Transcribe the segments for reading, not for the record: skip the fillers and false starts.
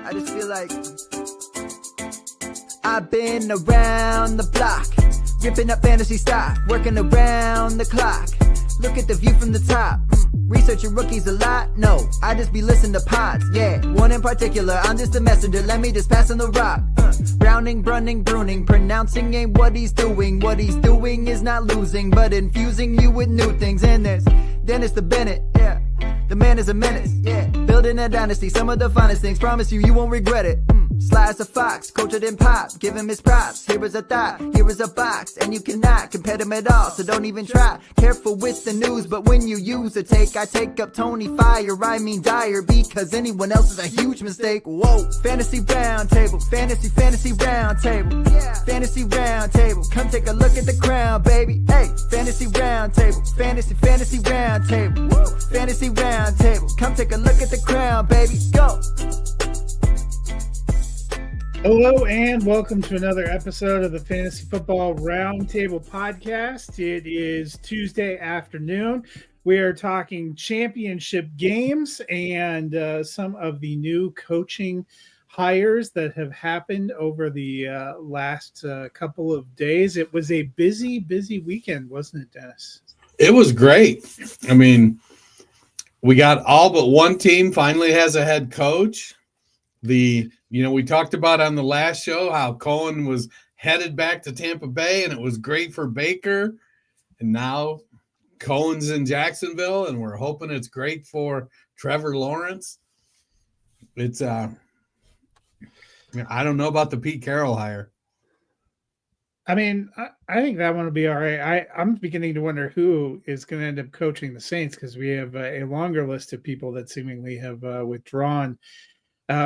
I just feel like I've been around the block, ripping up fantasy stock, working around the clock. Look at the view from the top. Researching rookies a lot? No, I just be listening to pods. Yeah, one in particular, I'm just a messenger. Let me just pass on the rock. Browning, Brunning, Bruning, pronouncing ain't what he's doing. What he's doing is not losing, but infusing you with new things. And there's Dennis the Bennett, yeah. The man is a menace, yeah. Building a dynasty, some of the finest things. Promise you, you won't regret it. Sly as a fox, cultured in pop. Give him his props. Here is a thought, here is a box. And you cannot compare them at all, so don't even try. Careful with the news, but when you use a take, I take up Tony Fire, I mean Dyer, because anyone else is a huge mistake. Whoa, fantasy round table, fantasy round table, yeah. Fantasy round table, come take a look at the crown, baby. Hey, fantasy round table, fantasy round table, woo. Fantasy round table, come take a look at the crown, baby. Go. Hello and welcome to another episode of the Fantasy Football Roundtable Podcast. It is Tuesday afternoon. We are talking championship games and some of the new coaching hires that have happened over the last couple of days. It was a busy weekend, wasn't it, Dennis? It was great. I mean, we got all but one team finally has a head coach. We talked about on the last show how Cohen was headed back to Tampa Bay, and it was great for Baker. And now Cohen's in Jacksonville, and we're hoping it's great for Trevor Lawrence. It's I don't know about the Pete Carroll hire. I mean, I think that one will be all right. I'm beginning to wonder who is going to end up coaching the Saints, because we have a longer list of people that seemingly have withdrawn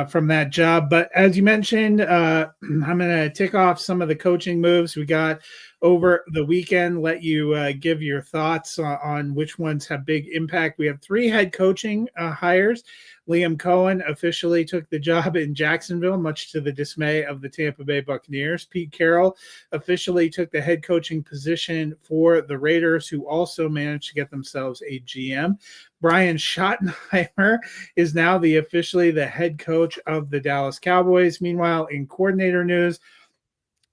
from that job. But as you mentioned, I'm going to tick off some of the coaching moves we got over the weekend, let you give your thoughts on which ones have big impact. We have 3 head coaching hires. Liam Cohen officially took the job in Jacksonville, much to the dismay of the Tampa Bay Buccaneers. Pete Carroll officially took the head coaching position for the Raiders, who also managed to get themselves a GM. Brian Schottenheimer is now officially the head coach of the Dallas Cowboys. Meanwhile, in coordinator news,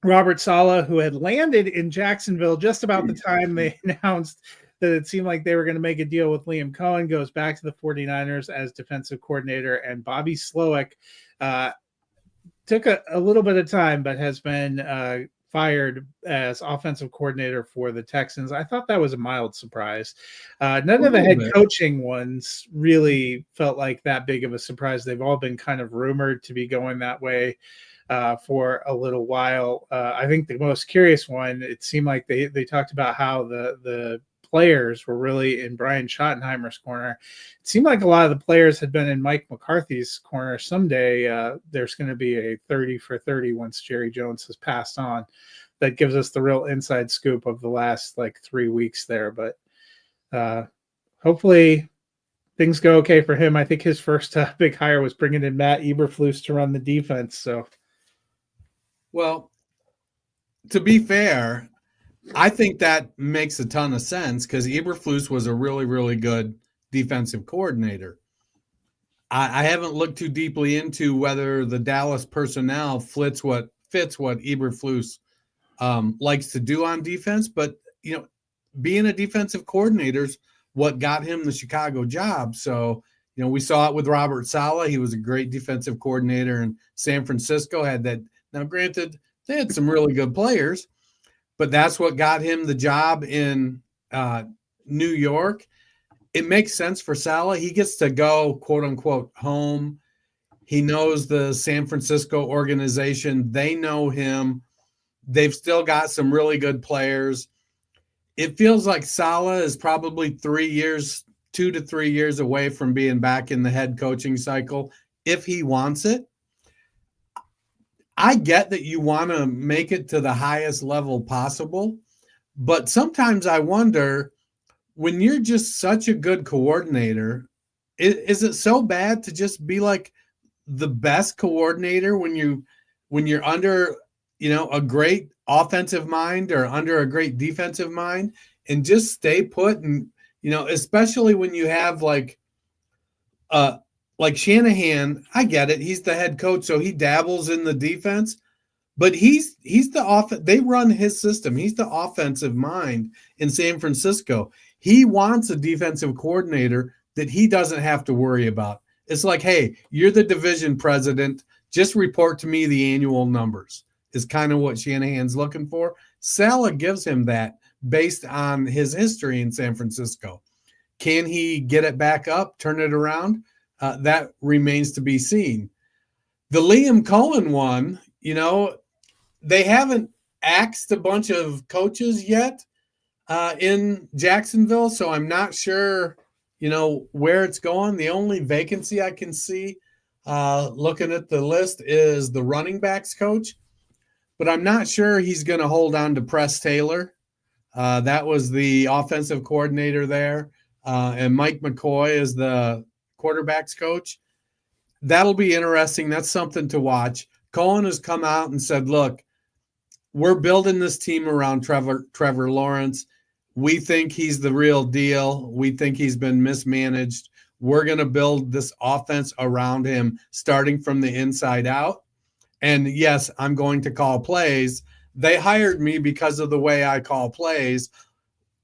Robert Saleh, who had landed in Jacksonville just about the time they announced that it seemed like they were going to make a deal with Liam Cohen, goes back to the 49ers as defensive coordinator. And Bobby Slowick took a little bit of time, but has been fired as offensive coordinator for the Texans. I thought that was a mild surprise. None of the head coaching ones really felt like that big of a surprise. They've all been kind of rumored to be going that way for a little while. I think the most curious one, it seemed like they talked about how the players were really in Brian Schottenheimer's corner. It seemed like a lot of the players had been in Mike McCarthy's corner. Someday there's going to be a 30 for 30 once Jerry Jones has passed on. That gives us the real inside scoop of the last 3 weeks there. But hopefully things go okay for him. I think his first big hire was bringing in Matt Eberflus to run the defense. So, well, to be fair, I think that makes a ton of sense, because Eberflus was a really, really good defensive coordinator. I haven't looked too deeply into whether the Dallas personnel fits what Eberflus likes to do on defense, but being a defensive coordinator is what got him the Chicago job. So we saw it with Robert Saleh. He was a great defensive coordinator in San Francisco. Had that. Now, granted, they had some really good players, but that's what got him the job in New York. It makes sense for Saleh. He gets to go, quote unquote, home. He knows the San Francisco organization. They know him. They've still got some really good players. It feels like Saleh is probably 2 to 3 years away from being back in the head coaching cycle if he wants it. I get that you want to make it to the highest level possible, but sometimes I wonder, when you're just such a good coordinator, is it so bad to just be like the best coordinator when you're under, a great offensive mind or under a great defensive mind, and just stay put? And, especially when you have like like Shanahan, I get it. He's the head coach, so he dabbles in the defense, but he's the they run his system. He's the offensive mind in San Francisco. He wants a defensive coordinator that he doesn't have to worry about. It's like, hey, you're the division president. Just report to me the annual numbers is kind of what Shanahan's looking for. Saleh gives him that based on his history in San Francisco. Can he get it back up, turn it around? That remains to be seen. The Liam Cohen one, they haven't axed a bunch of coaches yet in Jacksonville, so I'm not sure, where it's going. The only vacancy I can see looking at the list is the running backs coach, but I'm not sure he's going to hold on to Press Taylor. That was the offensive coordinator there, and Mike McCoy is the quarterbacks coach. That'll be interesting. That's something to watch. Cohen has come out and said, look, we're building this team around Trevor Lawrence. We think he's the real deal. We think he's been mismanaged. We're going to build this offense around him, starting from the inside out. And yes, I'm going to call plays. They hired me because of the way I call plays.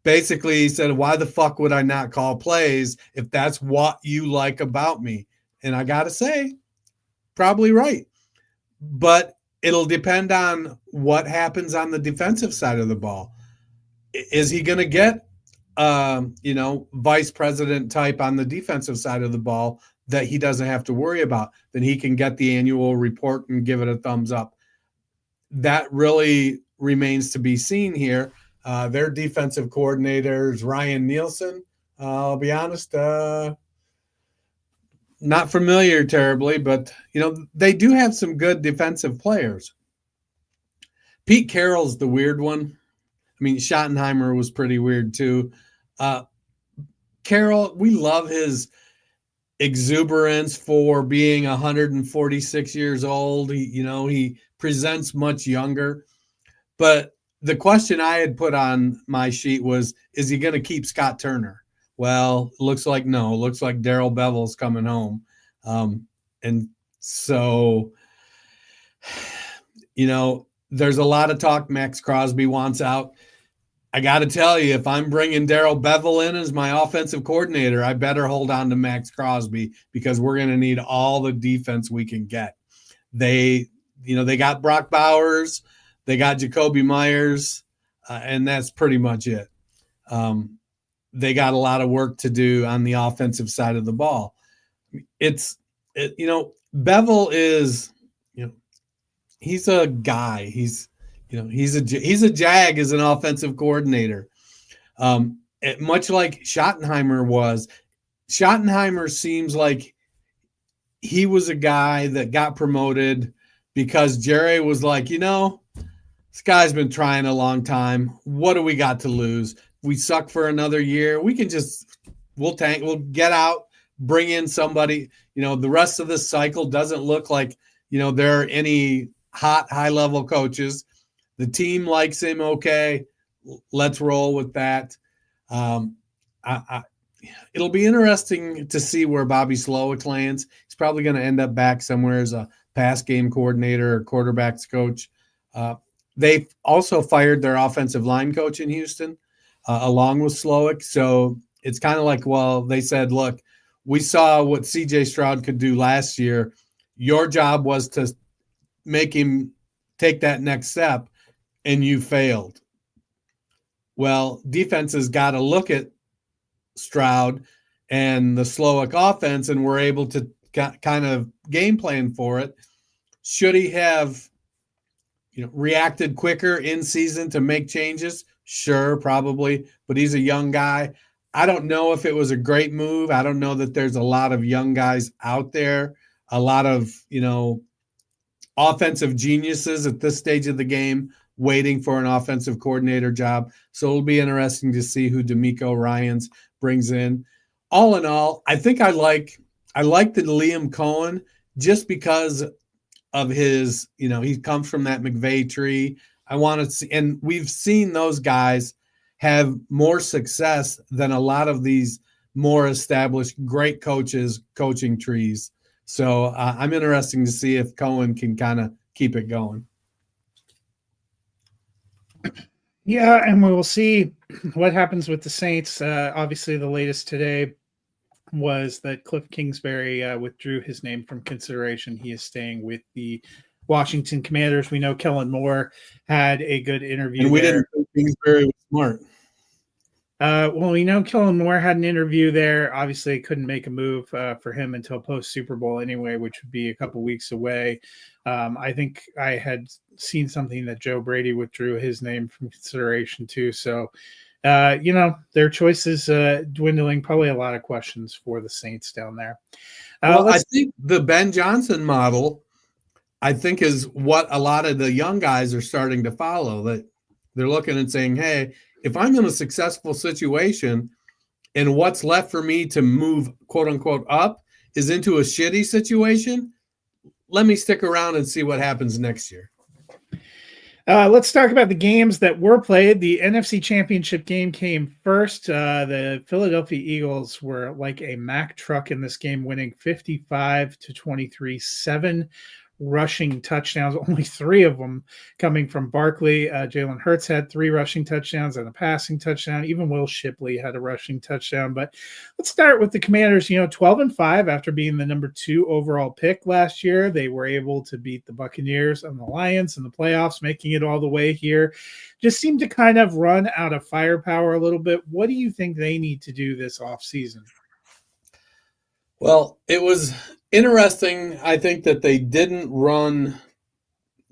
Basically, he said, why the fuck would I not call plays if that's what you like about me? And I got to say, probably right. But it'll depend on what happens on the defensive side of the ball. Is he going to get, vice president type on the defensive side of the ball that he doesn't have to worry about? Then he can get the annual report and give it a thumbs up. That really remains to be seen here. Their defensive coordinators, Ryan Nielsen, I'll be honest, not familiar terribly, but, they do have some good defensive players. Pete Carroll's the weird one. I mean, Schottenheimer was pretty weird too. Carroll, we love his exuberance for being 146 years old. He presents much younger. But the question I had put on my sheet was, is he going to keep Scott Turner? Well, looks like no. Looks like Darrell Bevell's coming home. And so, there's a lot of talk Max Crosby wants out. I got to tell you, if I'm bringing Darrell Bevell in as my offensive coordinator, I better hold on to Max Crosby because we're going to need all the defense we can get. They got Brock Bowers, they got Jacoby Myers, and that's pretty much it. They got a lot of work to do on the offensive side of the ball. Bevell is, he's a guy. He's a jag as an offensive coordinator. Much like Schottenheimer was. Schottenheimer seems like he was a guy that got promoted because Jerry was like, this guy's been trying a long time. What do we got to lose? We suck for another year. We can we'll get out, bring in somebody. The rest of this cycle doesn't look like, there are any hot, high-level coaches. The team likes him. Okay, let's roll with that. It'll be interesting to see where Bobby Slowick lands. He's probably going to end up back somewhere as a pass game coordinator or quarterbacks coach. They also fired their offensive line coach in Houston, along with Slowick. So it's kind of like, well, they said, look, we saw what C.J. Stroud could do last year. Your job was to make him take that next step, and you failed. Well, defenses got to look at Stroud and the Slowick offense, and were able to kind of game plan for it. Should he have, reacted quicker in season to make changes? Sure, probably, but he's a young guy. I don't know if it was a great move. I don't know that there's a lot of young guys out there, a lot of, offensive geniuses at this stage of the game waiting for an offensive coordinator job. So it'll be interesting to see who DeMeco Ryans brings in. All in all, I think I like the Liam Cohen just because of his, he comes from that McVay tree. I want to see, and we've seen those guys have more success than a lot of these more established, great coaches, coaching trees. So I'm interested to see if Cohen can kind of keep it going. Yeah, and we will see what happens with the Saints. Obviously, the latest today was that Cliff Kingsbury withdrew his name from consideration. He is staying with the Washington Commanders. We know Kellen Moore had a good interview. And we there. didn't think Kingsbury was smart. Well, we know Kellen Moore had an interview there. Obviously, couldn't make a move for him until post Super Bowl anyway, which would be a couple weeks away. I think I had seen something that Joe Brady withdrew his name from consideration too. So, their choices dwindling. Probably a lot of questions for the Saints down there. Well, I think the Ben Johnson model, I think, is what a lot of the young guys are starting to follow. That they're looking and saying, hey, if I'm in a successful situation and what's left for me to move, quote unquote, up is into a shitty situation, let me stick around and see what happens next year. Let's talk about the games that were played. The NFC Championship game came first. The Philadelphia Eagles were like a Mack truck in this game, winning 55-23, 7 rushing touchdowns, only 3 of them coming from Barkley. Jalen Hurts had 3 rushing touchdowns and a passing touchdown. Even Will Shipley had a rushing touchdown. But let's start with the Commanders. 12-5 after being the number 2 overall pick last year. They were able to beat the Buccaneers and the Lions in the playoffs, making it all the way here. Just seemed to kind of run out of firepower a little bit. What do you think they need to do this offseason? Well, it was interesting, I think, that they didn't run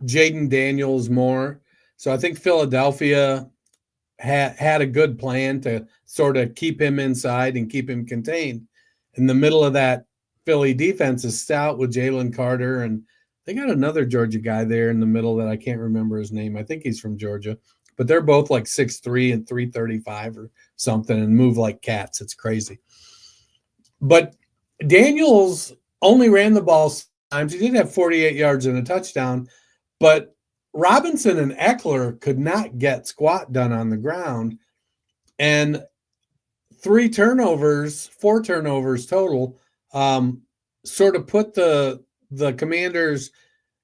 Jaden Daniels more. So I think Philadelphia had a good plan to sort of keep him inside and keep him contained. In the middle of that, Philly defense is stout with Jalen Carter, and they got another Georgia guy there in the middle that I can't remember his name. I think he's from Georgia. But they're both like 6'3" and 335 or something and move like cats. It's crazy. But Daniels only ran the ball times. He did have 48 yards and a touchdown, but Robinson and Eckler could not get squat done on the ground. And 4 turnovers total, sort of put the Commanders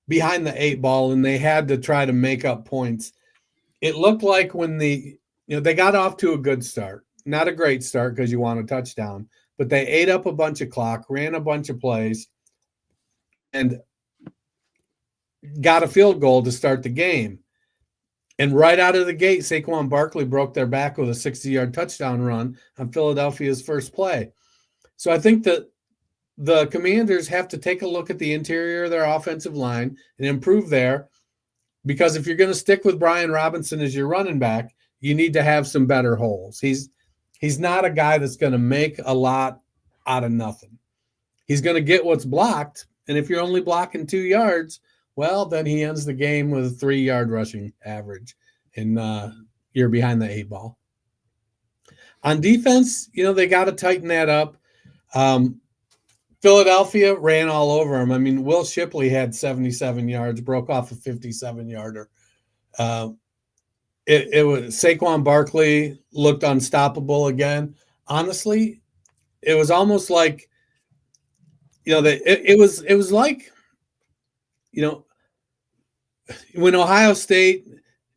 behind the 8 ball, and they had to try to make up points. It looked like when they got off to a good start, not a great start because you want a touchdown, but they ate up a bunch of clock, ran a bunch of plays, and got a field goal to start the game. And right out of the gate, Saquon Barkley broke their back with a 60-yard touchdown run on Philadelphia's first play. So I think that the Commanders have to take a look at the interior of their offensive line and improve there, because if you're going to stick with Brian Robinson as your running back, you need to have some better holes. He's not a guy that's going to make a lot out of nothing. He's going to get what's blocked, and if you're only blocking 2 yards, well, then he ends the game with a 3-yard rushing average, and you're behind the 8 ball. On defense, they got to tighten that up. Philadelphia ran all over him. I mean, Will Shipley had 77 yards, broke off a 57-yarder. It was Saquon Barkley looked unstoppable again. Honestly, it was almost like, it was like, when Ohio State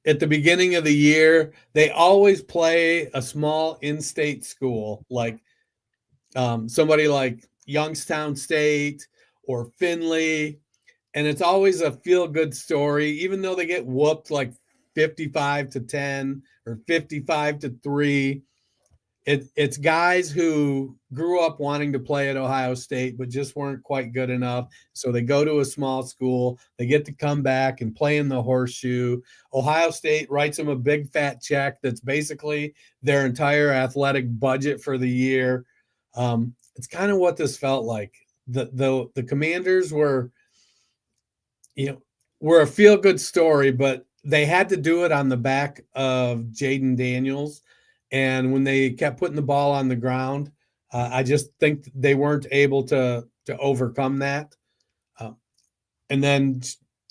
at the beginning of the year, they always play a small in-state school, like somebody like Youngstown State or Findlay, and it's always a feel-good story, even though they get whooped like 55-10 or 55-3. It's guys who grew up wanting to play at Ohio State but just weren't quite good enough. So they go to a small school. They get to come back and play in the horseshoe. Ohio State writes them a big fat check that's basically their entire athletic budget for the year. It's kind of what this felt like. The Commanders were a feel-good story, but they had to do it on the back of Jaden Daniels. And when they kept putting the ball on the ground, I just think they weren't able to overcome that. And then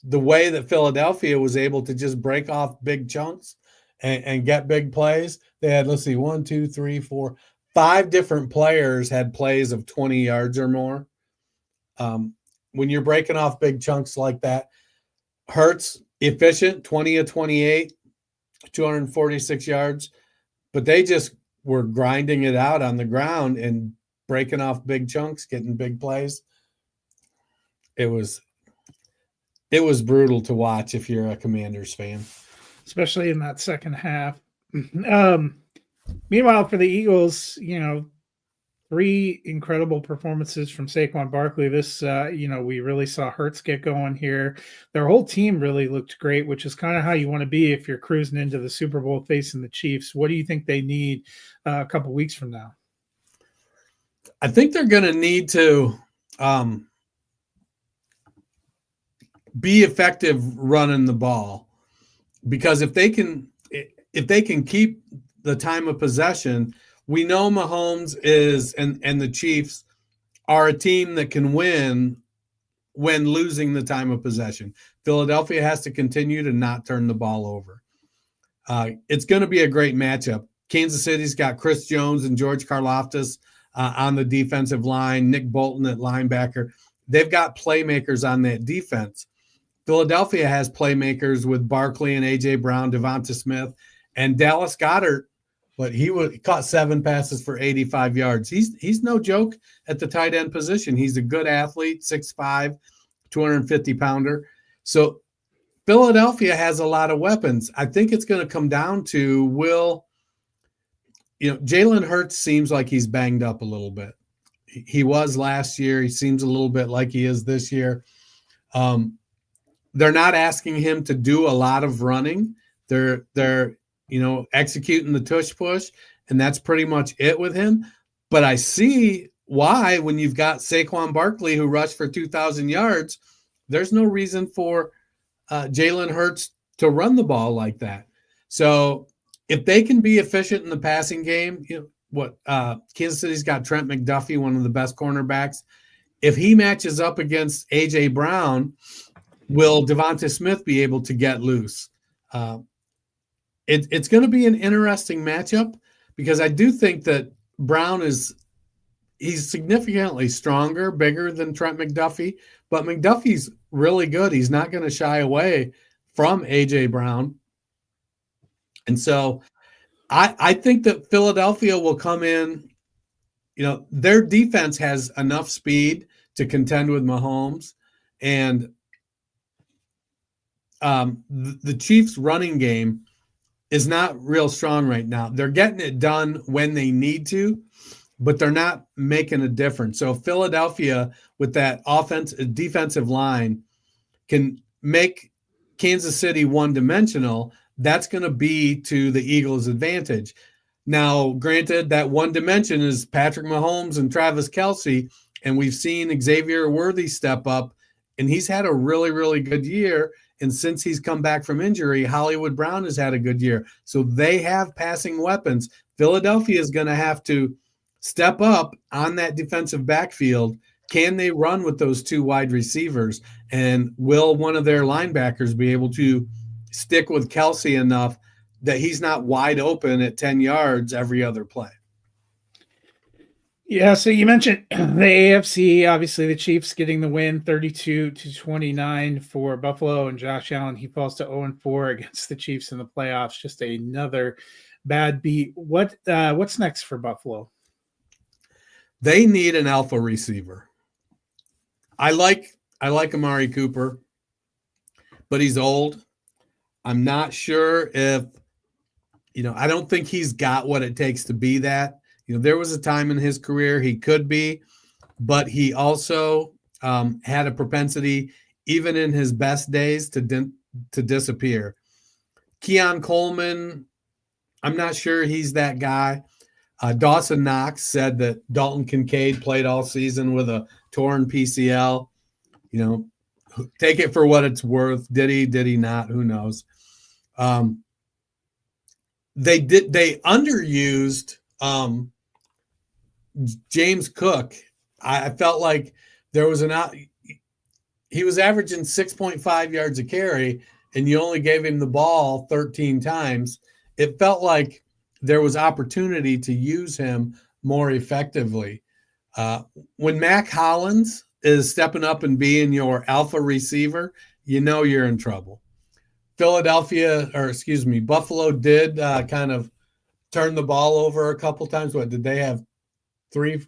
the way that Philadelphia was able to just break off big chunks and get big plays, they had, 5 5 different players had plays of 20 yards or more. When you're breaking off big chunks like that, Hurts efficient, 20 of 28, 246 yards, but they just were grinding it out on the ground and breaking off big chunks, getting big plays. It was brutal to watch if you're a Commanders fan, especially in that second half. Meanwhile, for the Eagles, 3 incredible performances from Saquon Barkley. This, we really saw Hurts get going here. Their whole team really looked great, which is kind of how you want to be if you're cruising into the Super Bowl facing the Chiefs. What do you think they need a couple weeks from now? I think they're going to need to be effective running the ball, because if they can keep the time of possession, we know Mahomes is and the Chiefs are a team that can win when losing the time of possession. Philadelphia has to continue to not turn the ball over. It's going to be a great matchup. Kansas City's got Chris Jones and George Karlaftis on the defensive line, Nick Bolton at linebacker. They've got playmakers on that defense. Philadelphia has playmakers with Barkley and A.J. Brown, Devonta Smith, and Dallas Goedert. But he caught 7 passes for 85 yards. He's no joke at the tight end position. He's a good athlete, 6'5", 250-pounder. So Philadelphia has a lot of weapons. I think it's going to come down to Jalen Hurts seems like he's banged up a little bit. He was last year. He seems a little bit like he is this year. They're not asking him to do a lot of running. They're executing the tush push, and that's pretty much it with him. But I see why, when you've got Saquon Barkley who rushed for 2,000 yards, there's no reason for Jalen Hurts to run the ball like that. So if they can be efficient in the passing game, Kansas City's got Trent McDuffie, one of the best cornerbacks. If he matches up against A.J. Brown, will Devonta Smith be able to get loose? It's going to be an interesting matchup, because I do think that Brown he's significantly stronger, bigger than Trent McDuffie, but McDuffie's really good. He's not going to shy away from A.J. Brown. And so I think that Philadelphia will come in, their defense has enough speed to contend with Mahomes, and the Chiefs' running game is not real strong right now. They're getting it done when they need to, but they're not making a difference. So Philadelphia, with that defensive line, can make Kansas City one-dimensional. That's going to be to the Eagles' advantage. Now, granted, that one dimension is Patrick Mahomes and Travis Kelce, and we've seen Xavier Worthy step up, and he's had a really, really good year. And since he's come back from injury, Hollywood Brown has had a good year. So they have passing weapons. Philadelphia is going to have to step up on that defensive backfield. Can they run with those 2 wide receivers? And will one of their linebackers be able to stick with Kelce enough that he's not wide open at 10 yards every other play? Yeah, so you mentioned the AFC, obviously the Chiefs getting the win 32-29 for Buffalo, and Josh Allen, he falls to 0-4 against the Chiefs in the playoffs. Just another bad beat. What's next for Buffalo? They need an alpha receiver. I like Amari Cooper, but he's old. I'm not sure if, I don't think he's got what it takes to be that. There was a time in his career he could be, but he also had a propensity, even in his best days, to disappear. Keon Coleman, I'm not sure he's that guy. Dawson Knox said that Dalton Kincaid played all season with a torn PCL. Take it for what it's worth. Did he not? Who knows? They underused James Cook. I felt like there was he was averaging 6.5 yards a carry, and you only gave him the ball 13 times. It felt like there was opportunity to use him more effectively. When Mac Hollins is stepping up and being your alpha receiver, you know you're in trouble. Buffalo did kind of turn the ball over a couple times. What did they have? Three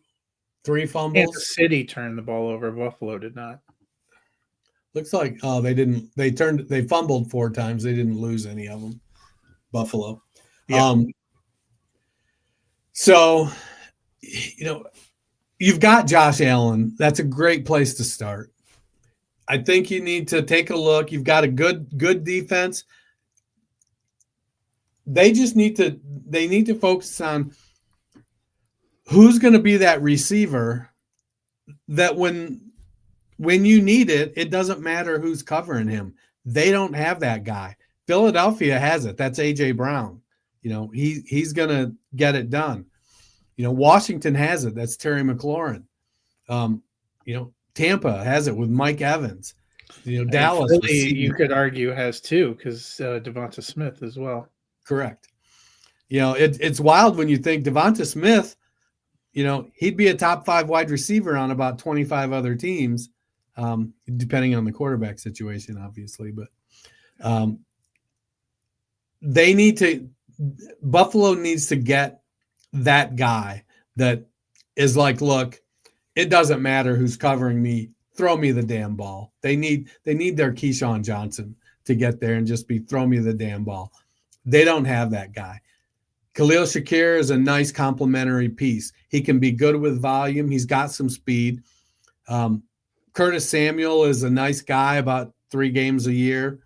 fumbles? Kansas City turned the ball over. Buffalo did not. Looks like they didn't. They fumbled 4 times. They didn't lose any of them. Buffalo. Yeah. So, you've got Josh Allen. That's a great place to start. I think you need to take a look. You've got a good defense. They need to focus on who's going to be that receiver that when you need it, it doesn't matter who's covering him. They don't have that guy. Philadelphia has it. That's A.J. Brown. He's going to get it done. Washington has it. That's Terry McLaurin. Tampa has it with Mike Evans. Dallas. Philly, you could argue, has too, because Devonta Smith as well. Correct. It's wild when you think Devonta Smith, he'd be a top 5 wide receiver on about 25 other teams, depending on the quarterback situation, obviously. But Buffalo needs to get that guy that is like, look, it doesn't matter who's covering me. Throw me the damn ball. They need their Keyshawn Johnson to get there and just throw me the damn ball. They don't have that guy. Khalil Shakir is a nice complementary piece. He can be good with volume. He's got some speed. Curtis Samuel is a nice guy, about 3 games a year.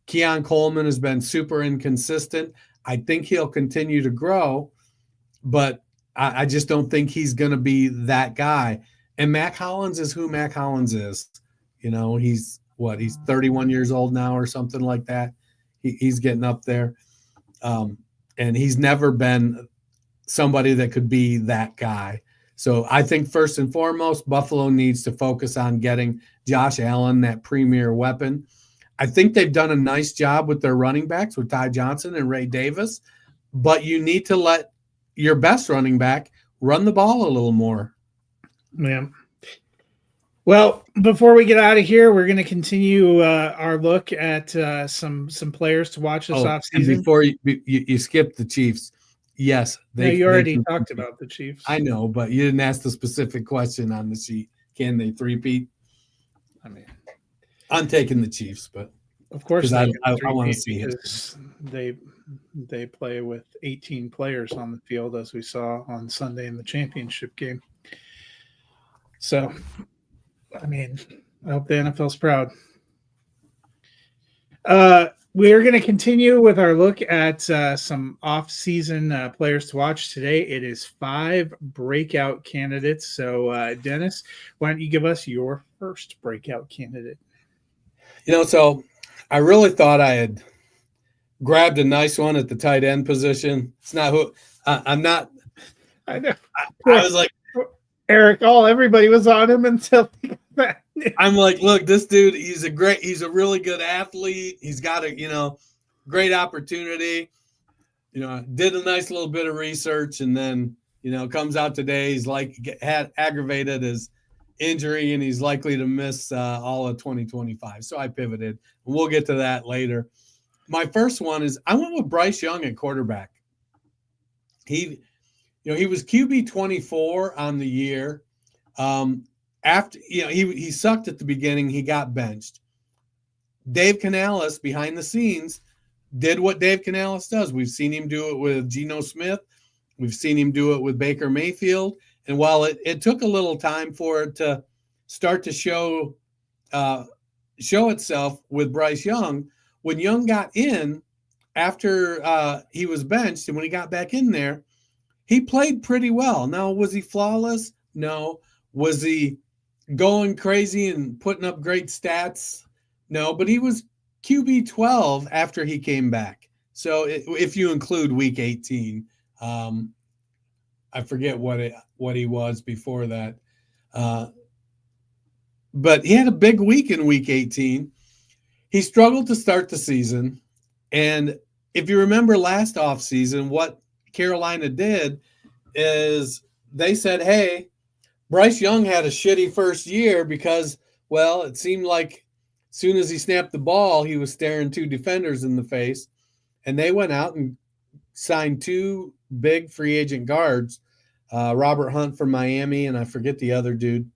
Keon Coleman has been super inconsistent. I think he'll continue to grow, but I just don't think he's going to be that guy. And Mac Hollins is who Mac Hollins is. He's 31 years old now or something like that. He's getting up there. And he's never been somebody that could be that guy. So I think first and foremost, Buffalo needs to focus on getting Josh Allen, that premier weapon. I think they've done a nice job with their running backs, with Ty Johnson and Ray Davis, but you need to let your best running back run the ball a little more. Yeah. Well, before we get out of here, we're going to continue our look at some players to watch this offseason. And before you skip the Chiefs, yes. You already talked about the Chiefs. I know, but you didn't ask the specific question on the sheet. Can they three-peat? I'm taking the Chiefs, but of course I want to see it. They play with 18 players on the field, as we saw on Sunday in the championship game. So, I hope the NFL's proud. We are going to continue with our look at some off-season players to watch today. It is 5 breakout candidates. So, Dennis, why don't you give us your first breakout candidate? So I really thought I had grabbed a nice one at the tight end position. It's not who I'm not. I know. I was like, Eric, everybody was on him until that. I'm like, look, this dude, he's a really good athlete. He's got a, great opportunity. Did a nice little bit of research, and then, comes out today. He's had aggravated his injury, and he's likely to miss all of 2025. So I pivoted. We'll get to that later. My first one is I went with Bryce Young at quarterback. He was QB 24 on the year. After he sucked at the beginning, he got benched. Dave Canales behind the scenes did what Dave Canales does. We've seen him do it with Geno Smith. We've seen him do it with Baker Mayfield. And while it took a little time for it to start to show itself with Bryce Young, when Young got in after he was benched and when he got back in there, he played pretty well. Now, was he flawless? No. Was he going crazy and putting up great stats? No, but he was QB 12 after he came back. So if you include week 18, I forget what he was before that. But he had a big week in week 18. He struggled to start the season. And if you remember last offseason, what Carolina did is they said, hey, Bryce Young had a shitty first year because, well, it seemed like as soon as he snapped the ball, he was staring two defenders in the face. And they went out and signed two big free agent guards, Robert Hunt from Miami, and I forget the other dude.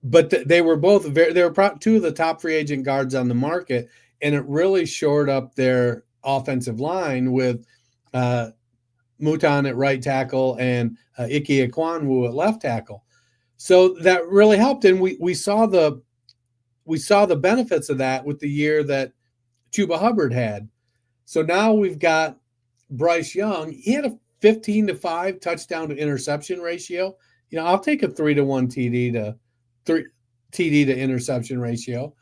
But they were both they were two of the top free agent guards on the market, and it really shored up their offensive line with Muton at right tackle and Ike Ekwanwu at left tackle. So that really helped, and we saw the benefits of that with the year that Chuba Hubbard had. So now we've got Bryce Young. He had a 15-5 touchdown to interception ratio. You know, I'll take a 3-1 TD to interception ratio.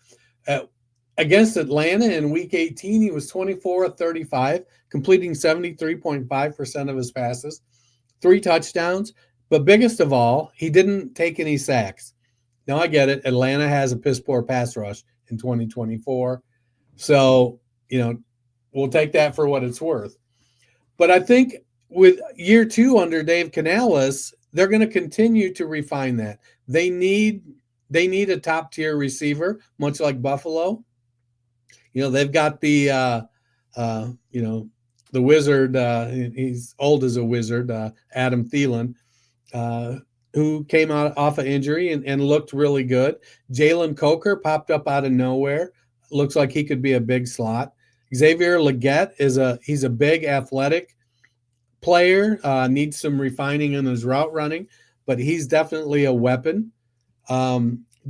Against Atlanta in Week 18, he was 24 of 35, completing 73.5% of his passes, 3 touchdowns. But biggest of all, he didn't take any sacks. Now, I get it. Atlanta has a piss-poor pass rush in 2024. So, you know, we'll take that for what it's worth. But I think with year 2 under Dave Canales, they're going to continue to refine that. They need a top-tier receiver, much like Buffalo. You know, they've got the wizard. He's old as a wizard, Adam Thielen, who came out off of injury and looked really good. Jalen Coker popped up out of nowhere. Looks like he could be a big slot. Xavier Legette he's a big athletic player. Needs some refining in his route running, but he's definitely a weapon.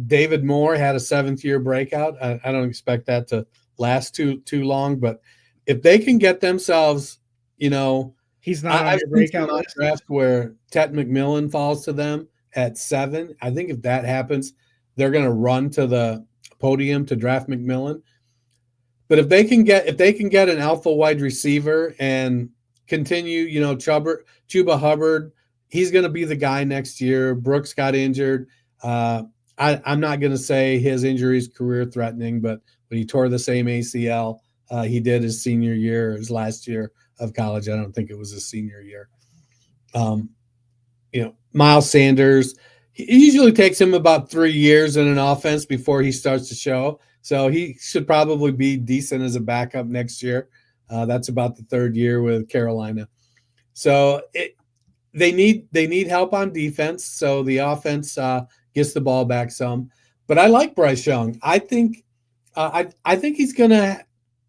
David Moore had a 7th-year breakout. I don't expect that to last too long, but if they can get themselves, you know, he's not I've on your breakout seen list draft where Tet McMillan falls to them at 7. I think if that happens, they're going to run to the podium to draft McMillan. But if they can get an alpha wide receiver and continue, you know, Chuba Hubbard, he's going to be the guy next year. Brooks got injured. I'm not going to say his injury is career threatening, but when he tore the same ACL he did his senior year, his last year of college. I don't think it was his senior year. You know, Miles Sanders, it usually takes him about 3 years in an offense before he starts to show. So he should probably be decent as a backup next year. That's about the 3rd year with Carolina. So they need help on defense. So the offense gets the ball back some. But I like Bryce Young. I think he's going to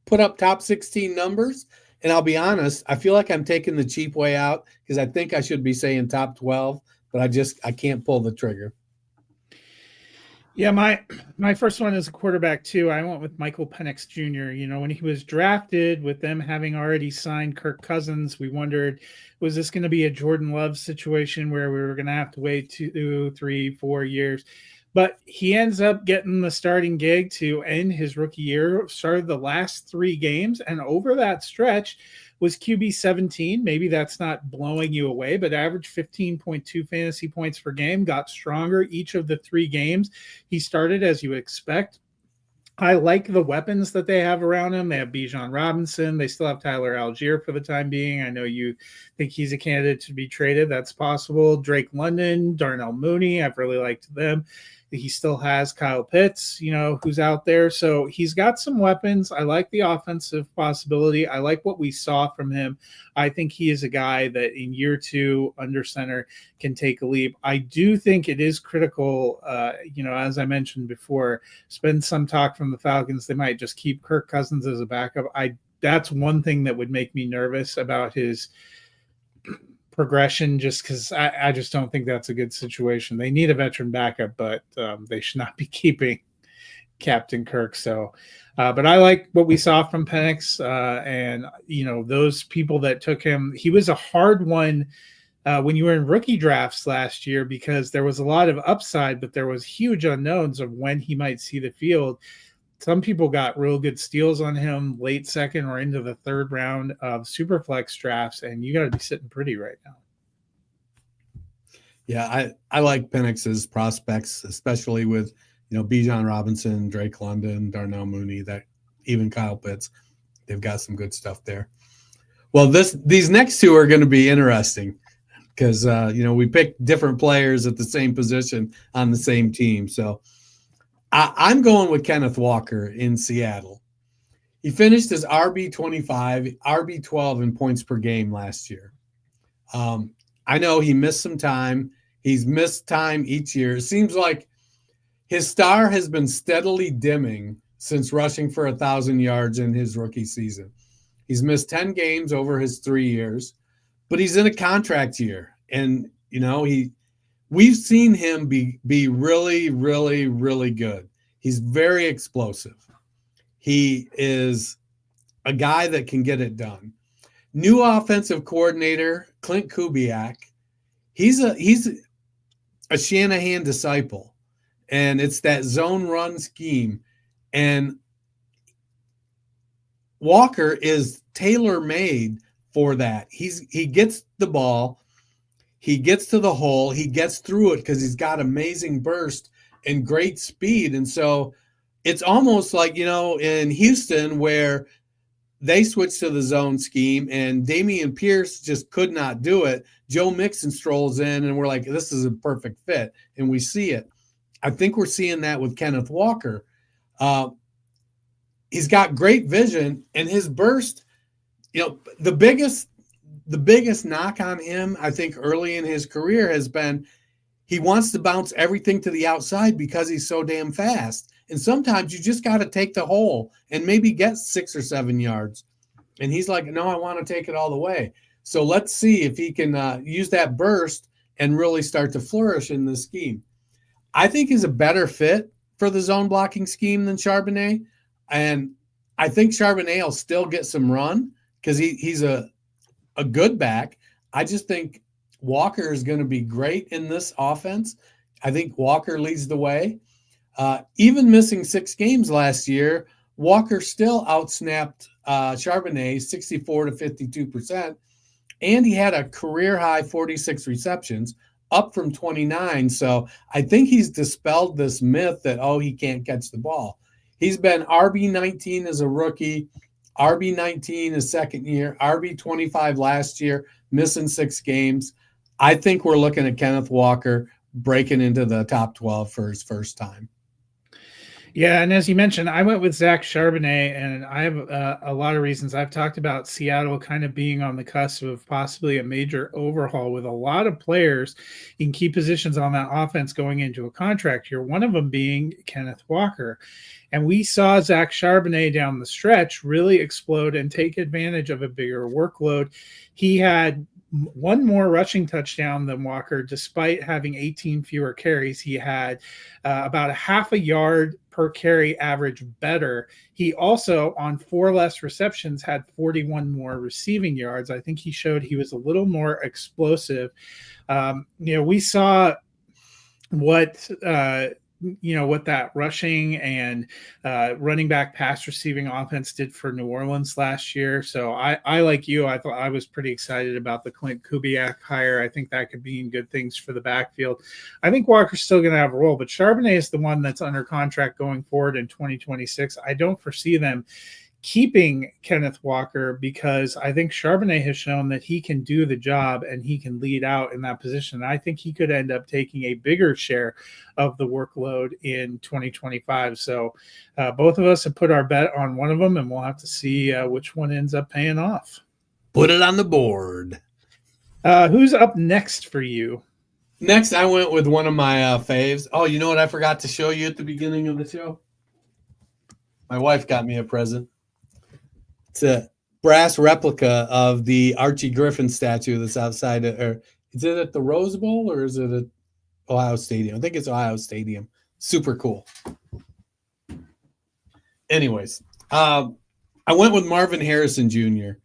put up top 16 numbers. And I'll be honest, I feel like I'm taking the cheap way out because I think I should be saying top 12, but I can't pull the trigger. Yeah, my first one is a quarterback too. I went with Michael Penix Jr. You know, when he was drafted, with them having already signed Kirk Cousins, we wondered, was this going to be a Jordan Love situation where we were going to have to wait 2, 3, 4 years? But he ends up getting the starting gig to end his rookie year, started the last 3 games, and over that stretch was QB 17. Maybe that's not blowing you away, but averaged 15.2 fantasy points per game, got stronger each of the 3 games. He started as you would expect. I like the weapons that they have around him. They have Bijan Robinson. They still have Tyler Algier for the time being. I know you think he's a candidate to be traded. That's possible. Drake London, Darnell Mooney. I've really liked them. He still has Kyle Pitts, you know, who's out there. So he's got some weapons. I like the offensive possibility. I like what we saw from him. I think he is a guy that in year 2 under center can take a leap. I do think it is critical, you know, as I mentioned before, there's been some talk from the Falcons. They might just keep Kirk Cousins as a backup. That's one thing that would make me nervous about his progression, just because I just don't think that's a good situation. They need a veteran backup, but they should not be keeping Captain Kirk. So, but I like what we saw from Penix, and you know, those people that took him. He was a hard one when you were in rookie drafts last year because there was a lot of upside, but there was huge unknowns of when he might see the field. Some people got real good steals on him late 2nd or into the 3rd round of Superflex drafts, and you got to be sitting pretty right now. Yeah, I like Penix's prospects, especially with, you know, Bijan Robinson, Drake London, Darnell Mooney, that even Kyle Pitts. They've got some good stuff there. Well, these next 2 are going to be interesting. because we picked different players at the same position on the same team. So I'm going with Kenneth Walker in Seattle. He finished as RB25, RB12 in points per game last year. I know he missed some time. He's missed time each year. It seems like his star has been steadily dimming since rushing for 1,000 yards in his rookie season. He's missed 10 games over his 3 years, but he's in a contract year. And, we've seen him be really, really, really good. He's very explosive. He is a guy that can get it done. New offensive coordinator, Clint Kubiak. He's a Shanahan disciple, and it's that zone run scheme. And Walker is tailor-made for that. He gets the ball, he gets to the hole, he gets through it because he's got amazing burst and great speed. And so it's almost like, in Houston where they switched to the zone scheme and Dameon Pierce just could not do it. Joe Mixon strolls in and we're like, this is a perfect fit. And we see it. I think we're seeing that with Kenneth Walker. He's got great vision and his burst, the biggest knock on him, I think early in his career has been he wants to bounce everything to the outside because he's so damn fast. And sometimes you just got to take the hole and maybe get 6 or 7 yards. And he's like, no, I want to take it all the way. So let's see if he can use that burst and really start to flourish in this scheme. I think he's a better fit for the zone blocking scheme than Charbonnet. And I think Charbonnet will still get some run because he's a good back. I just think Walker is going to be great in this offense. I think Walker leads the way. Even missing 6 games last year, Walker still outsnapped Charbonnet 64 to 52%. And he had a career high 46 receptions, up from 29. So I think he's dispelled this myth that, he can't catch the ball. He's been RB19 as a rookie, RB19 his second year, RB25 last year, missing 6 games. I think we're looking at Kenneth Walker breaking into the top 12 for his first time. Yeah, and as you mentioned, I went with Zach Charbonnet, and I have a lot of reasons. I've talked about Seattle kind of being on the cusp of possibly a major overhaul with a lot of players in key positions on that offense going into a contract year, one of them being Kenneth Walker. And we saw Zach Charbonnet down the stretch really explode and take advantage of a bigger workload. He had one more rushing touchdown than Walker, despite having 18 fewer carries. He had about a half a yard per carry average better. He also, on 4 less receptions, had 41 more receiving yards. I think he showed he was a little more explosive. We saw what that rushing and running back pass receiving offense did for New Orleans last year. So I like you, I thought I was pretty excited about the Clint Kubiak hire. I think that could mean good things for the backfield. I think Walker's still going to have a role, but Charbonnet is the one that's under contract going forward in 2026. I don't foresee them keeping Kenneth Walker because I think Charbonnet has shown that he can do the job and he can lead out in that position. I think he could end up taking a bigger share of the workload in 2025. So both of us have put our bet on one of them, and we'll have to see which one ends up paying off. Put it on the board. Who's up next for you? Next, I went with one of my faves. Oh, you know what I forgot to show you at the beginning of the show? My wife got me a present. It's a brass replica of the Archie Griffin statue that's outside. Is it at the Rose Bowl or is it at Ohio Stadium? I think it's Ohio Stadium. Super cool. Anyways, I went with Marvin Harrison Jr.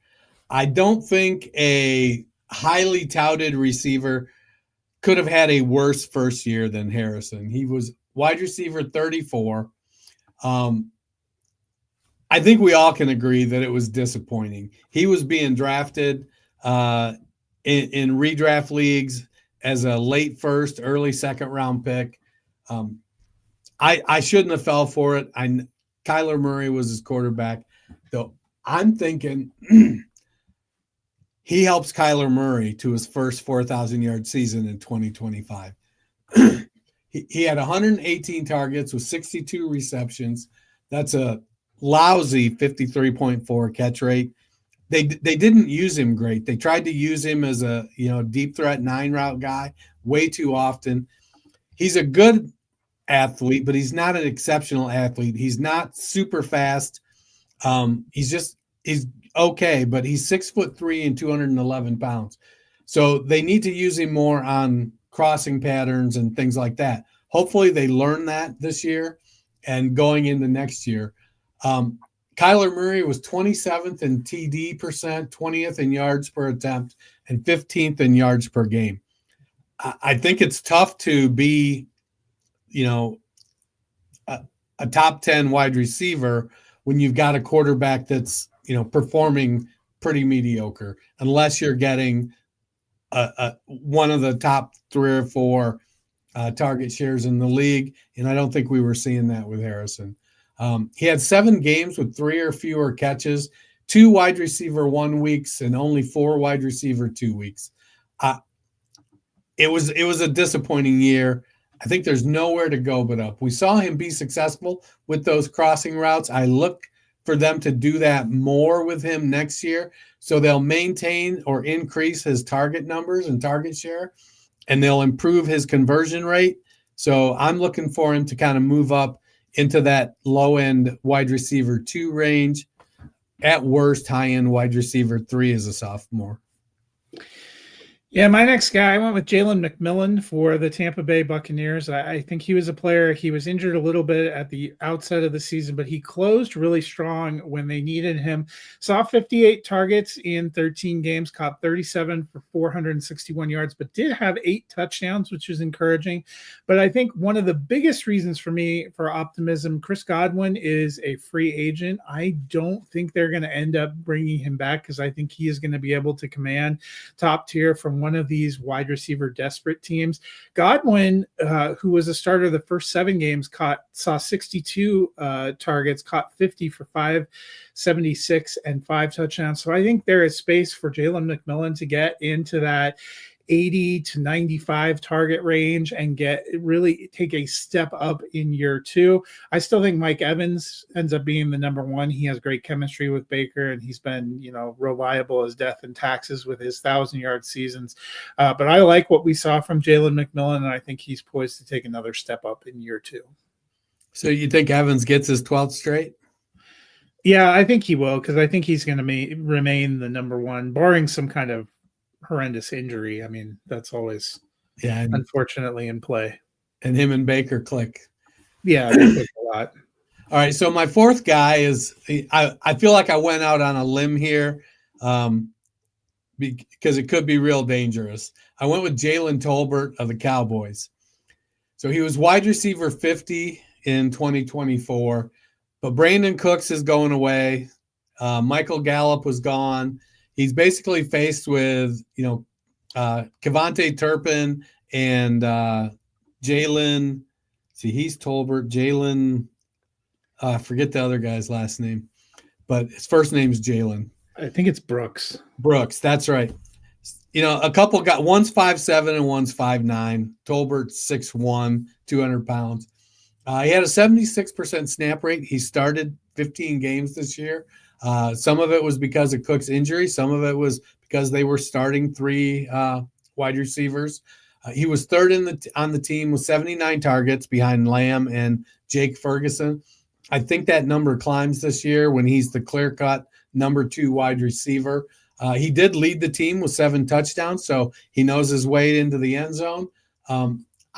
I don't think a highly touted receiver could have had a worse first year than Harrison. He was wide receiver 34. I think we all can agree that it was disappointing. He was being drafted in redraft leagues as a late first, early second round pick. I shouldn't have fell for it. Kyler Murray was his quarterback. Though I'm thinking he helps Kyler Murray to his first 4,000 yard season in 2025. He had 118 targets with 62 receptions. That's a lousy 53.4 catch rate. They didn't use him great. They tried to use him as a deep threat 9-route guy way too often. He's a good athlete, but he's not an exceptional athlete. He's not super fast. He's okay, but he's 6'3" and 211 pounds. So they need to use him more on crossing patterns and things like that. Hopefully they learn that this year and going into next year. Kyler Murray was 27th in TD percent, 20th in yards per attempt, and 15th in yards per game. I think it's tough to be, a top 10 wide receiver when you've got a quarterback that's, performing pretty mediocre, unless you're getting one of the top 3 or 4 target shares in the league. And I don't think we were seeing that with Harrison. He had 7 games with 3 or fewer catches, 2 wide receiver 1 weeks, and only 4 wide receiver 2 weeks. It was a disappointing year. I think there's nowhere to go but up. We saw him be successful with those crossing routes. I look for them to do that more with him next year. So they'll maintain or increase his target numbers and target share, and they'll improve his conversion rate. So I'm looking for him to kind of move up into that low-end wide receiver 2 range. At worst, high-end wide receiver 3 as a sophomore. Yeah, my next guy, I went with Jalen McMillan for the Tampa Bay Buccaneers. I think he was a player. He was injured a little bit at the outset of the season, but he closed really strong when they needed him. Saw 58 targets in 13 games, caught 37 for 461 yards, but did have 8 touchdowns, which is encouraging. But I think one of the biggest reasons for me for optimism, Chris Godwin is a free agent. I don't think they're going to end up bringing him back because I think he is going to be able to command top tier from one of these wide receiver desperate teams. Godwin, who was a starter the first 7 games, saw 62 targets, caught 50 for 576 and 5 touchdowns. So I think there is space for Jalen McMillan to get into that 80 to 95 target range and really take a step up in year 2. I still think Mike Evans ends up being the number 1. He has great chemistry with Baker, and he's been, reliable as death and taxes with his 1,000-yard seasons. But I like what we saw from Jalen McMillan, and I think he's poised to take another step up in year 2. So you think Evans gets his 12th straight? Yeah, I think he will, because I think he's going to remain the number 1, barring some kind of horrendous injury. I mean, that's always unfortunately in play. And him and Baker click. Yeah, they click a lot. All right, so my 4th guy is I feel like I went out on a limb here because it could be real dangerous. I went with Jalen Tolbert of the Cowboys. So he was wide receiver 50 in 2024, but Brandon Cooks is going away. Michael Gallup was gone. He's basically faced with, Kevontae Turpin and Jalen. See, he's Tolbert. Jalen, I forget the other guy's last name, but his first name is Jalen. I think it's Brooks. Brooks, that's right. A couple got, one's 5'7" and one's 5'9". Tolbert's 6'1", 200 pounds. He had a 76% snap rate. He started 15 games this year. Some of it was because of Cook's injury. Some of it was because they were starting 3 wide receivers. He was 3rd on the team with 79 targets behind Lamb and Jake Ferguson. I think that number climbs this year when he's the clear-cut number 2 wide receiver. He did lead the team with 7 touchdowns, so he knows his way into the end zone.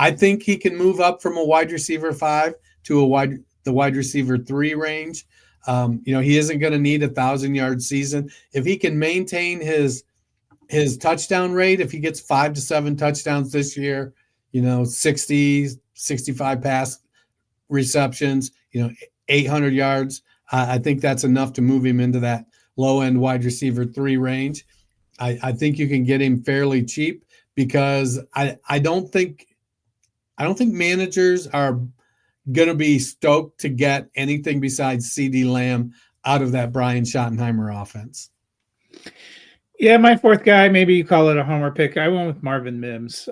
I think he can move up from a wide receiver 5 to the wide receiver 3 range. He isn't going to need 1,000-yard season. If he can maintain his touchdown rate, if he gets 5 to 7 touchdowns this year, 60, 65 pass receptions, 800 yards, I think that's enough to move him into that low-end wide receiver 3 range. I think you can get him fairly cheap because I don't think managers are going to be stoked to get anything besides CeeDee Lamb out of that Brian Schottenheimer offense. Yeah, my fourth guy, maybe you call it a homer pick. I went with Marvin Mims.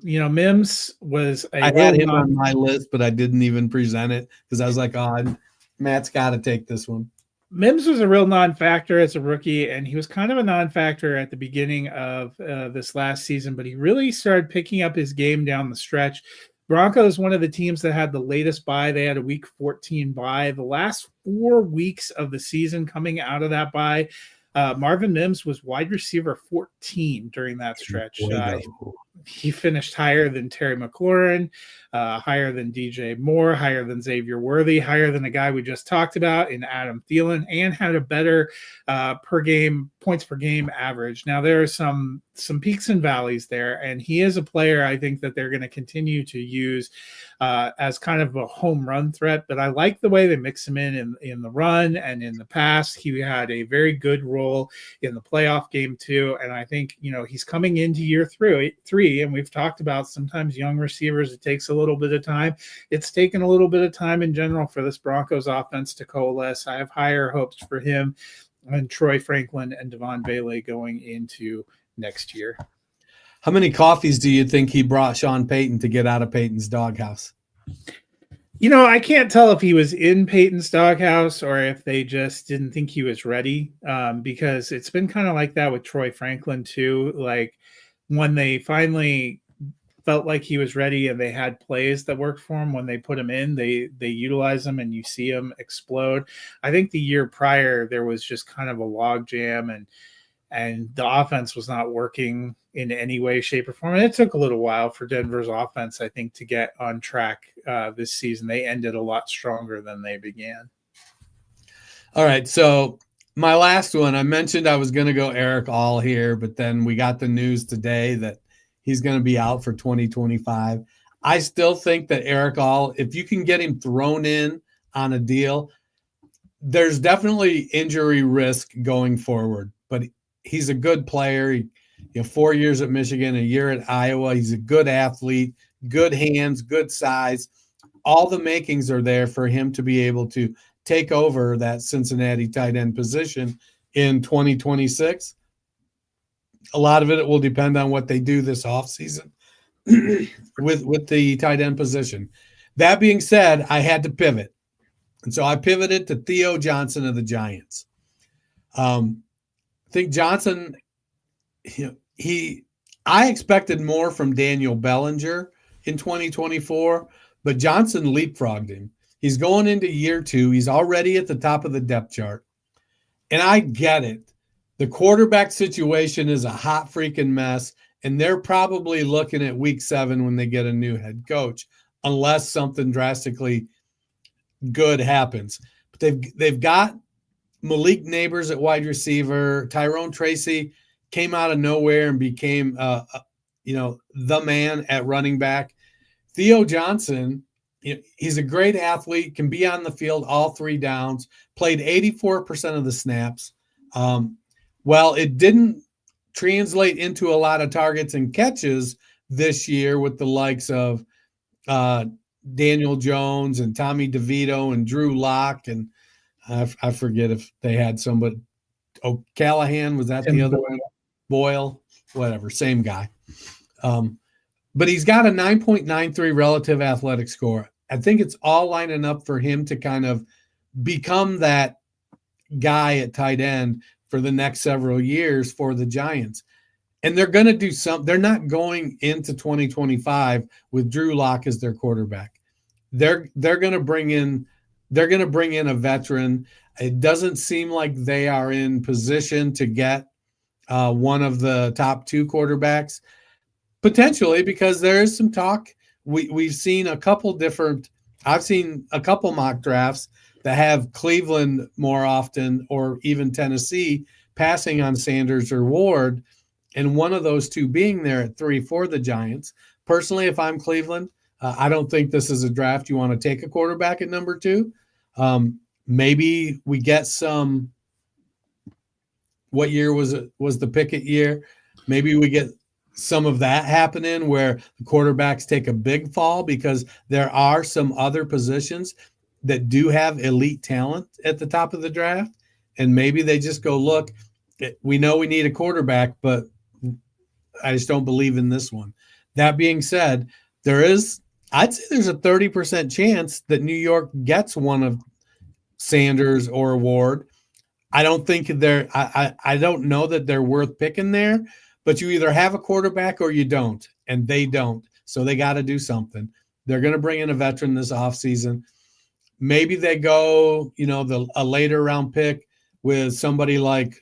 Mims was a I real had him on my list, but I didn't even present it because I was like, oh, Matt's got to take this one. Mims was a real non-factor as a rookie, and he was kind of a non-factor at the beginning of this last season, but he really started picking up his game down the stretch. Broncos, one of the teams that had the latest bye. They had a week 14 bye. The last 4 weeks of the season coming out of that bye, Marvin Mims was wide receiver 14 during that stretch. He finished higher than Terry McLaurin, higher than DJ Moore, higher than Xavier Worthy, higher than the guy we just talked about in Adam Thielen, and had a better points per game average. Now there are some peaks and valleys there, and he is a player I think that they're going to continue to use as kind of a home run threat. But I like the way they mix him in the run and in the pass. He had a very good role in the playoff game too, and I think he's coming into year three, and we've talked about sometimes young receivers, it takes a little bit of time. It's taken a little bit of time in general for this Broncos offense to coalesce. I have higher hopes for him and Troy Franklin and Devon Bailey going into next year. How many coffees do you think he brought Sean Payton to get out of Payton's doghouse? I can't tell if he was in Payton's doghouse or if they just didn't think he was ready, because it's been kind of like that with Troy Franklin too. Like when they finally felt like he was ready and they had plays that worked for him, when they put him in, they utilize him and you see him explode. I think the year prior there was just kind of a log jam and the offense was not working in any way, shape, or form. And it took a little while for Denver's offense, I think, to get on track this season. They ended a lot stronger than they began. All right, so my last one, I mentioned I was going to go Eric All here, but then we got the news today that he's going to be out for 2025. I still think that Eric All, if you can get him thrown in on a deal, there's definitely injury risk going forward, but he's a good player. 4 years at Michigan, a year at Iowa. He's a good athlete, good hands, good size. All the makings are there for him to be able to take over that Cincinnati tight end position in 2026. A lot of it will depend on what they do this offseason with the tight end position. That being said, I had to pivot. And so I pivoted to Theo Johnson of the Giants. I think Johnson, I expected more from Daniel Bellinger in 2024, but Johnson leapfrogged him. He's going into year 2. He's already at the top of the depth chart. And I get it. The quarterback situation is a hot freaking mess, and they're probably looking at week 7 when they get a new head coach, unless something drastically good happens. But they've got Malik Neighbors at wide receiver. Tyrone Tracy came out of nowhere and became the man at running back. Theo Johnson, he's a great athlete, can be on the field all 3 downs, played 84% of the snaps. Well, it didn't translate into a lot of targets and catches this year with the likes of Daniel Jones and Tommy DeVito and Drew Lock, and I forget if they had somebody. Oh, Callahan, was that the other one? Boyle, whatever, same guy. But he's got a 9.93 relative athletic score. I think it's all lining up for him to kind of become that guy at tight end for the next several years for the Giants. And they're going to do something. They're not going into 2025 with Drew Lock as their quarterback. They're going to bring in a veteran. It doesn't seem like they are in position to get one of the top 2 quarterbacks, potentially, because there is some talk. We've seen I've seen a couple mock drafts that have Cleveland more often, or even Tennessee, passing on Sanders or Ward, and one of those 2 being there at 3 for the Giants. Personally, if I'm Cleveland, I don't think this is a draft you want to take a quarterback at number 2. Maybe we get some. What year was it? Was the Pickett year? Maybe we get some of that happening where the quarterbacks take a big fall, because there are some other positions that do have elite talent at the top of the draft. And maybe they just go, look, we know we need a quarterback, but I just don't believe in this one. That being said, I'd say there's a 30% chance that New York gets one of Sanders or Ward. I don't think I don't know that they're worth picking there, but you either have a quarterback or you don't, and they don't. So they got to do something. They're going to bring in a veteran this offseason. Maybe they go, a later round pick with somebody like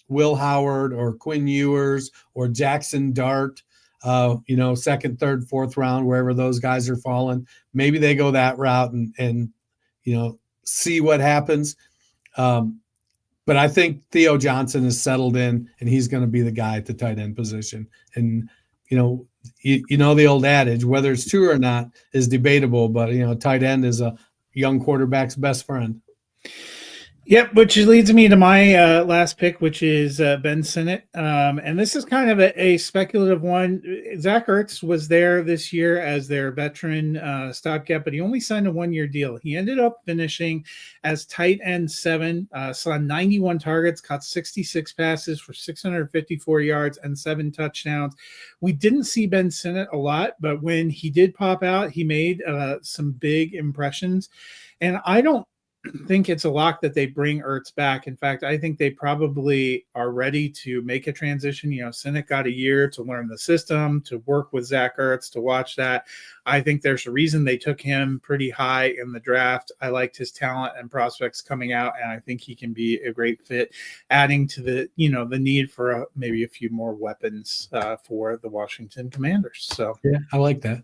Will Howard or Quinn Ewers or Jackson Dart, second, third, fourth round, wherever those guys are falling. Maybe they go that route and see what happens. But I think Theo Johnson is settled in, and he's going to be the guy at the tight end position. And, the old adage, whether it's true or not is debatable, but, tight end is a young quarterback's best friend. Yep, which leads me to my last pick, which is Ben Sinnott. And this is kind of a speculative one. Zach Ertz was there this year as their veteran stopgap, but he only signed a one-year deal. He ended up finishing as tight end 7, saw 91 targets, caught 66 passes for 654 yards and 7 touchdowns. We didn't see Ben Sinnott a lot, but when he did pop out, he made some big impressions. And I don't think it's a lock that they bring Ertz back. In fact, I think they probably are ready to make a transition. Sinnott got a year to learn the system, to work with Zach Ertz, to watch that. I think there's a reason they took him pretty high in the draft. I liked his talent and prospects coming out, and I think he can be a great fit, adding to the need for maybe a few more weapons for the Washington Commanders. So yeah, I like that.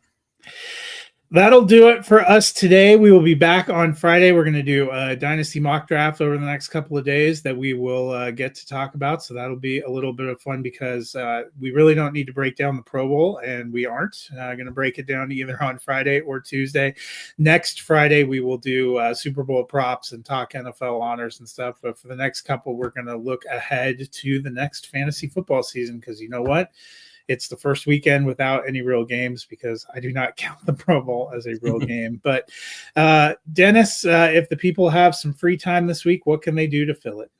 That'll do it for us today. We will be back on Friday. We're going to do a Dynasty mock draft over the next couple of days that we will get to talk about. So that'll be a little bit of fun because we really don't need to break down the Pro Bowl, and we aren't going to break it down either on Friday or Tuesday. Next Friday, we will do Super Bowl props and talk NFL honors and stuff. But for the next couple, we're going to look ahead to the next fantasy football season because you know what? It's the first weekend without any real games because I do not count the Pro Bowl as a real game. But Dennis, if the people have some free time this week, what can they do to fill it?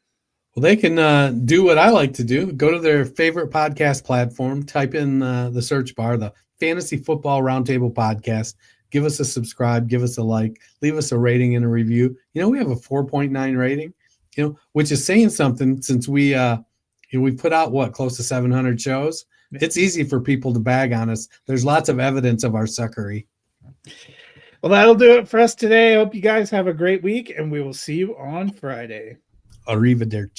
Well, they can do what I like to do. Go to their favorite podcast platform, type in the search bar, the Fantasy Football Roundtable Podcast. Give us a subscribe, give us a like, leave us a rating and a review. We have a 4.9 rating, which is saying something since we put out close to 700 shows. It's easy for people to bag on us. There's lots of evidence of our suckery. Well, that'll do it for us today. I hope you guys have a great week, and we will see you on Friday. Arrivederci.